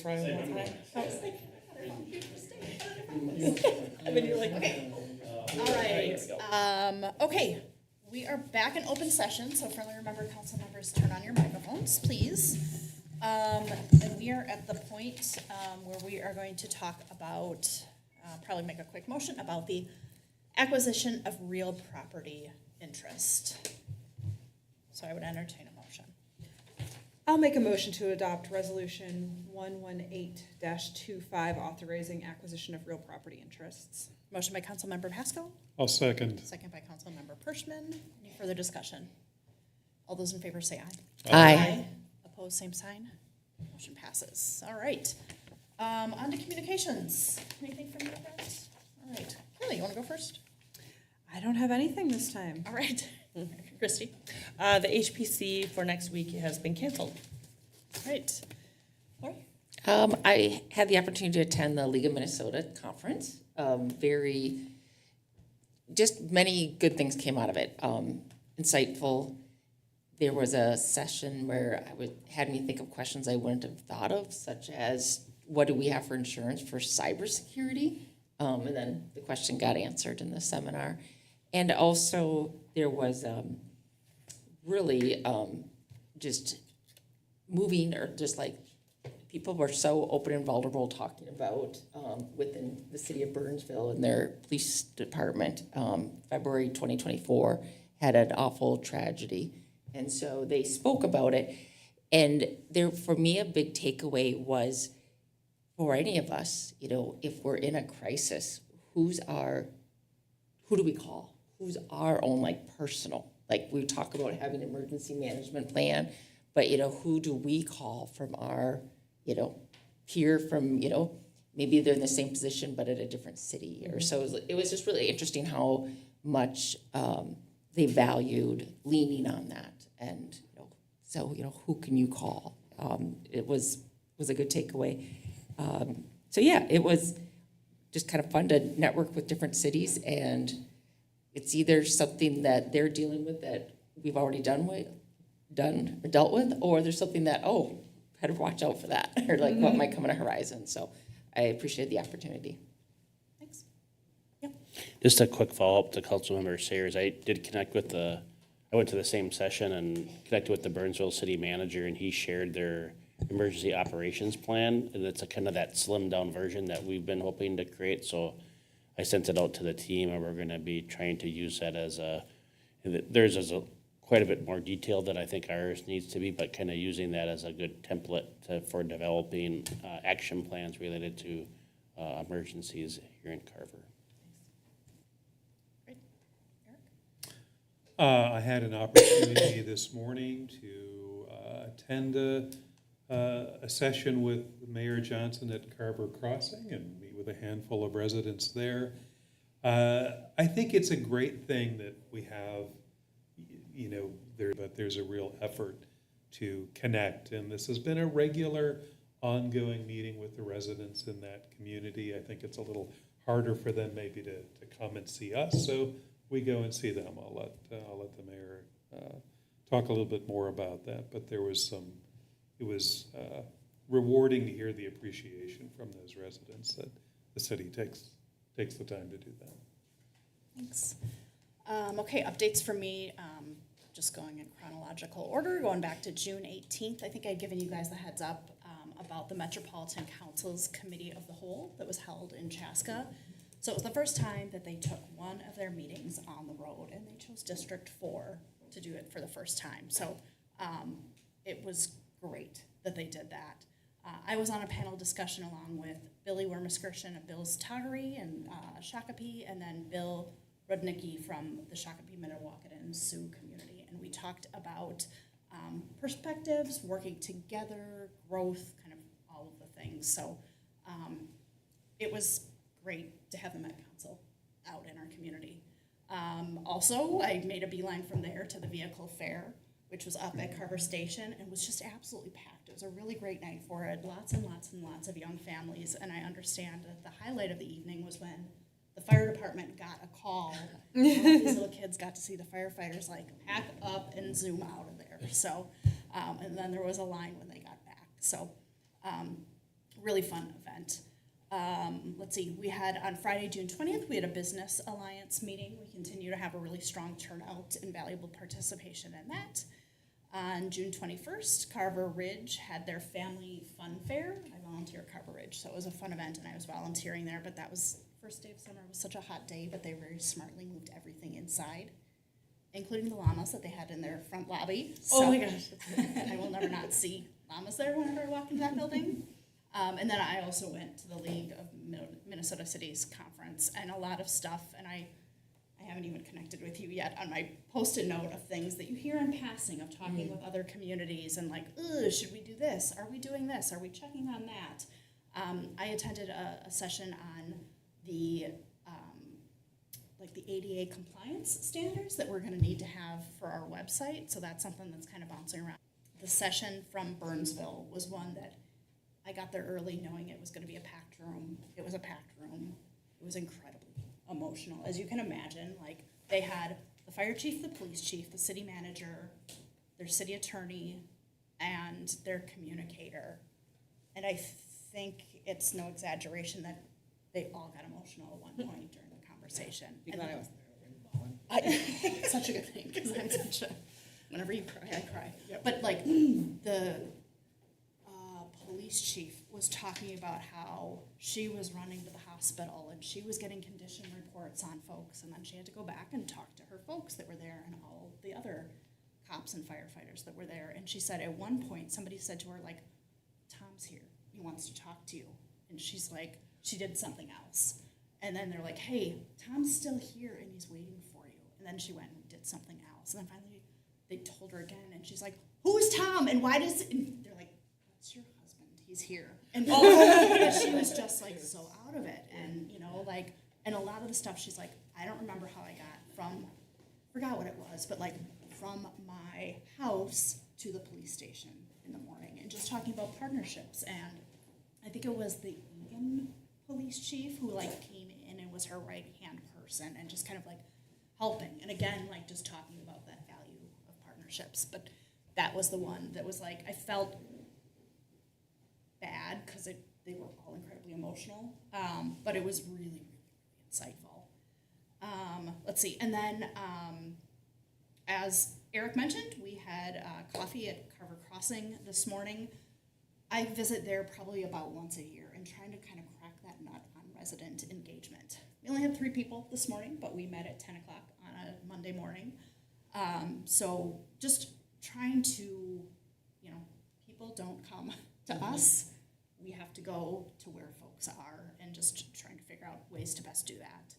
Ryan. And then you're like, okay. All right. Okay. We are back in open session, so friendly remember, council members, turn on your microphones, please. And we are at the point where we are going to talk about, probably make a quick motion about the acquisition of real property interest. So I would entertain a motion. I'll make a motion to adopt resolution 118-25 authorizing acquisition of real property interests. Motion by Councilmember Pasco, I'll second. second by Councilmember Pershman. Any further discussion? All those in favor say aye. Aye. Opposed, same sign. Motion passes. All right. On to communications. Anything from you guys? All right. Kelly, you want to go first? I don't have anything this time. All right. Christy. The HPC for next week has been canceled. All right. Lori? I had the opportunity to attend the League of Minnesota conference. Just many good things came out of it. Insightful. There was a session where had me think of questions I wouldn't have thought of, such as what do we have for insurance for cybersecurity? And then the question got answered in the seminar. And also there was really just moving, or just like people were so open and vulnerable talking about within the city of Burnsville and their police department. February 2024 had an awful tragedy. And so they spoke about it. And there, for me, a big takeaway was for any of us, if we're in a crisis, who do we call? Who's our own personal? We talk about having an emergency management plan, but who do we call from our, peer from, maybe they're in the same position but at a different city or so. It was just really interesting how much they valued leaning on that. And who can you call? It was a good takeaway. So yeah, it was just kind of fun to network with different cities, and it's either something that they're dealing with that we've already dealt with, or there's something that, better watch out for that, or what might come on a horizon. So I appreciate the opportunity. Thanks. Yep. Just a quick follow-up to Councilmember Sayers. I went to the same session and connected with the Burnsville city manager, and he shared their emergency operations plan, and it's kind of that slimmed down version that we've been hoping to create. So I sent it out to the team, and we're going to be trying to use that as theirs is quite a bit more detailed than I think ours needs to be, but kind of using that as a good template for developing action plans related to emergencies here in Carver. Great. Eric? I had an opportunity this morning to attend a session with Mayor Johnson at Carver Crossing and meet with a handful of residents there. I think it's a great thing that we have, but there's a real effort to connect. And this has been a regular, ongoing meeting with the residents in that community. I think it's a little harder for them maybe to come and see us, so we go and see them. I'll let the mayor talk a little bit more about that. But it was rewarding to hear the appreciation from those residents that the city takes the time to do that. Thanks. Okay, updates from me, just going in chronological order, going back to June 18th. I think I'd given you guys the heads up about the Metropolitan Council's Committee of the Whole that was held in Chaska. So it was the first time that they took one of their meetings on the road, and they chose District 4 to do it for the first time. So it was great that they did that. I was on a panel discussion along with Billy Wermuskirchen of Bill's Toggery and Shakopee, and then Bill Rudnicki from the Shakopee, Minnewacan, and Sioux community. And we talked about perspectives, working together, growth, kind of all of the things. So it was great to have the Met Council out in our community. Also, I made a beeline from there to the vehicle fair, which was up at Carver Station, and was just absolutely packed. It was a really great night for it. Lots and lots and lots of young families, and I understand that the highlight of the evening was when the fire department got a call. All these little kids got to see the firefighters pack up and zoom out of there. So, and then there was a line when they got back. So, really fun event. Let's see, we had on Friday, June 20th, we had a Business Alliance meeting. We continue to have a really strong turnout and valuable participation in that. On June 21st, Carver Ridge had their family fun fair. I volunteer at Carver Ridge, so it was a fun event, and I was volunteering there, but that was first day of summer. It was such a hot day, but they very smartly moved everything inside, including the llamas that they had in their front lobby. Oh my gosh. I will never not see llamas there whenever I walk into that building. And then I also went to the League of Minnesota Cities Conference, and a lot of stuff, and I haven't even connected with you yet on my post-it note of things that you hear in passing of talking with other communities and like, should we do this? Are we doing this? Are we checking on that? I attended a session on the like the ADA compliance standards that we're going to need to have for our website. So that's something that's kind of bouncing around. The session from Burnsville was one that I got there early knowing it was going to be a packed room. It was a packed room. It was incredibly emotional. As you can imagine, like they had the fire chief, the police chief, the city manager, their city attorney, and their communicator. And I think it's no exaggeration that they all got emotional at one point during the conversation. And I was it's such a good thing because I'm such a, whenever you cry, I cry. Yep. But like the police chief was talking about how she was running to the hospital and she was getting condition reports on folks, and then she had to go back and talk to her folks that were there and all the other cops and firefighters that were there. And she said at one point somebody said to her, like, Tom's here, he wants to talk to you. And she's like, she did something else. And then they're like, hey, Tom's still here and he's waiting for you. And then she went and did something else. And then finally they told her again, and she's like, who's Tom and why does, and they're like, that's your husband, he's here. And she was just like so out of it. And you know, like, and a lot of the stuff she's like, I don't remember how I got from, forgot what it was, but like from my house to the police station in the morning, and just talking about partnerships. And I think it was the Egan police chief who like came in and was her right hand person and just kind of like helping. And again, like just talking about that value of partnerships. But that was the one that was like, I felt bad because they were all incredibly emotional, but it was really, really insightful. Let's see, and then as Eric mentioned, we had coffee at Carver Crossing this morning. I visit there probably about once a year and trying to kind of crack that nut on resident engagement. We only had 3 people this morning, but we met at 10 o'clock on a Monday morning. So just trying to, you know, people don't come to us. We have to go to where folks are and just trying to figure out ways to best do that.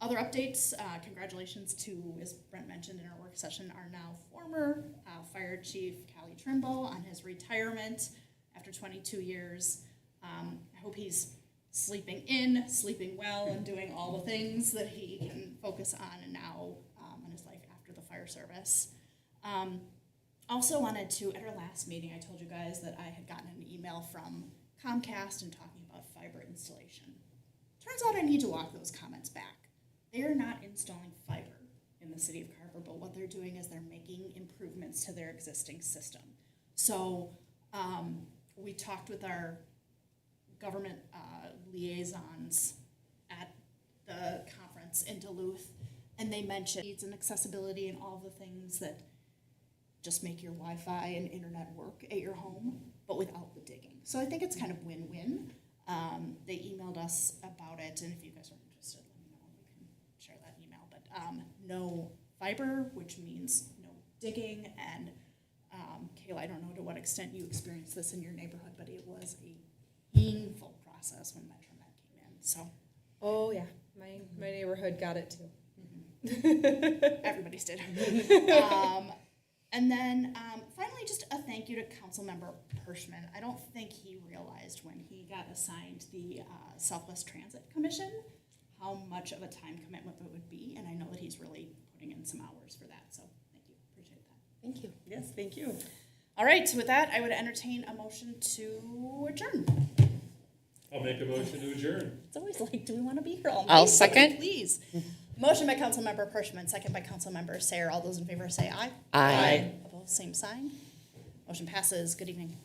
Other updates, congratulations to, as Brent mentioned in our work session, our now former Fire Chief Callie Trimble on his retirement after 22 years. I hope he's sleeping in, sleeping well, and doing all the things that he can focus on and now in his life after the fire service. Also wanted to, at our last meeting, I told you guys that I had gotten an email from Comcast and talking about fiber installation. Turns out I need to walk those comments back. They are not installing fiber in the city of Carver, but what they're doing is they're making improvements to their existing system. So we talked with our government liaisons at the conference in Duluth, and they mentioned needs and accessibility and all the things that just make your Wi-Fi and internet work at your home, but without the digging. So I think it's kind of win-win. They emailed us about it, and if you guys are interested, let me know. We can share that email. But no fiber, which means no digging, and Kayla, I don't know to what extent you experienced this in your neighborhood, but it was a painful process when MetroNet came in. So Oh, yeah, my neighborhood got it too. everybody's did. And then finally, just a thank you to Councilmember Pershman. I don't think he realized when he got assigned the Southwest Transit Commission how much of a time commitment it would be, and I know that he's really putting in some hours for that, so thank you, appreciate that. Thank you. Yes, thank you. All right, so with that, I would entertain a motion to adjourn. I'll make a motion to adjourn. It's always like, do we want to be here all night? I'll second. Please. Motion by Councilmember Pershman, second by Councilmember Sayer. All those in favor say aye. Aye. Opposed, same sign. Motion passes. Good evening.